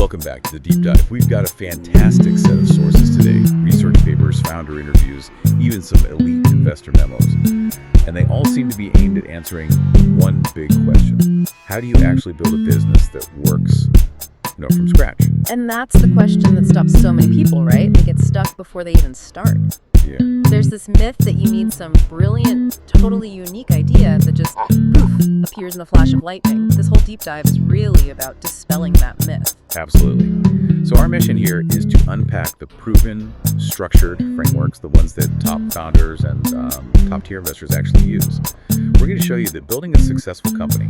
Welcome back to the Deep Dive. We've got a fantastic set of sources today. Research papers, founder interviews, even some elite investor memos. And they all seem to be aimed at answering one big question. How do you actually build a business that works, from scratch? And that's the question that stops so many people, right? They get stuck before they even start. Yeah. There's this myth that you need some brilliant, totally unique idea that just, poof, appears in a flash of lightning. This whole deep dive is really about dispelling that myth. Absolutely. So our mission here is to unpack the proven, structured frameworks, the ones that top founders and top-tier investors actually use. We're going to show you that building a successful company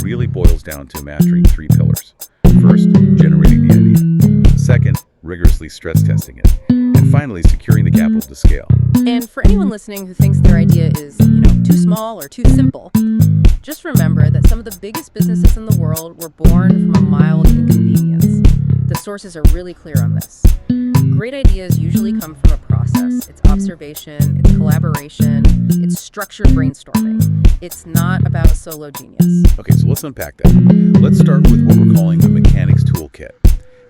really boils down to mastering three pillars. First, generating the idea. Second, rigorously stress testing it. And finally, securing the capital to scale. And for anyone listening who thinks their idea is, too small or too simple, just remember that some of the biggest businesses in the world were born from a mild inconvenience. The sources are really clear on this. Great ideas usually come from a process. It's observation, it's collaboration, it's structured brainstorming. It's not about a solo genius. Okay, so let's unpack that. Let's start with what we're calling the mechanics toolkit.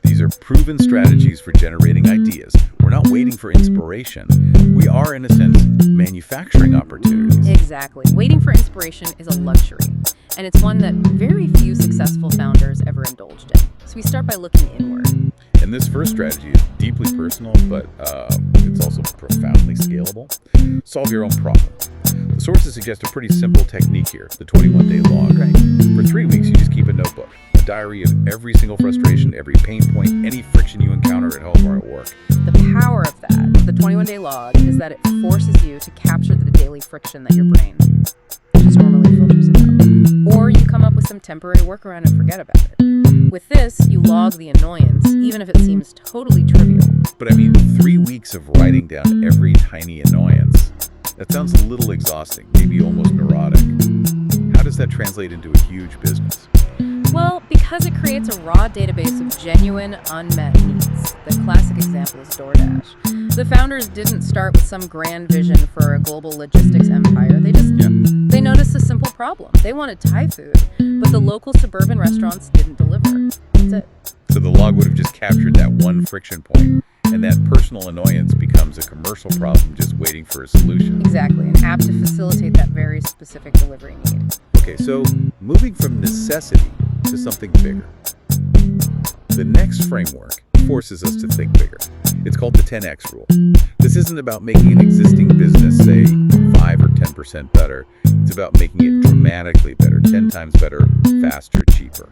These are proven strategies for generating ideas. We're not waiting for inspiration. We are, in a sense, manufacturing opportunities. Exactly. Waiting for inspiration is a luxury, and it's one that very few successful founders ever indulged in. So we start by looking inward. And this first strategy is deeply personal, but it's also profoundly scalable. Solve your own problem. The sources suggest a pretty simple technique here, the 21-day log. Right. For 3 weeks, you just keep a notebook, a diary of every single frustration, every pain point, any friction you encounter at home or at work. The power of that, the 21-day log, is that it forces you to capture the daily friction that your brain just normally filters it out. Or you come up with some temporary workaround and forget about it. With this, you log the annoyance, even if it seems totally trivial. But 3 weeks of writing down every tiny annoyance, that sounds a little exhausting, maybe almost neurotic. How does that translate into a huge business? Well, because it creates a raw database of genuine, unmet needs. The classic example is DoorDash. The founders didn't start with some grand vision for a global logistics empire. They noticed a simple problem. They wanted Thai food, but the local suburban restaurants didn't deliver. That's it. So the log would have just captured that one friction point, and that personal annoyance becomes a commercial problem just waiting for a solution. Exactly, an app to facilitate that very specific delivery need. Okay, so moving from necessity to something bigger. The next framework forces us to think bigger. It's called the 10x rule. This isn't about making an existing business, say, 5 or 10% better. It's about making it dramatically better, 10 times better, faster, cheaper.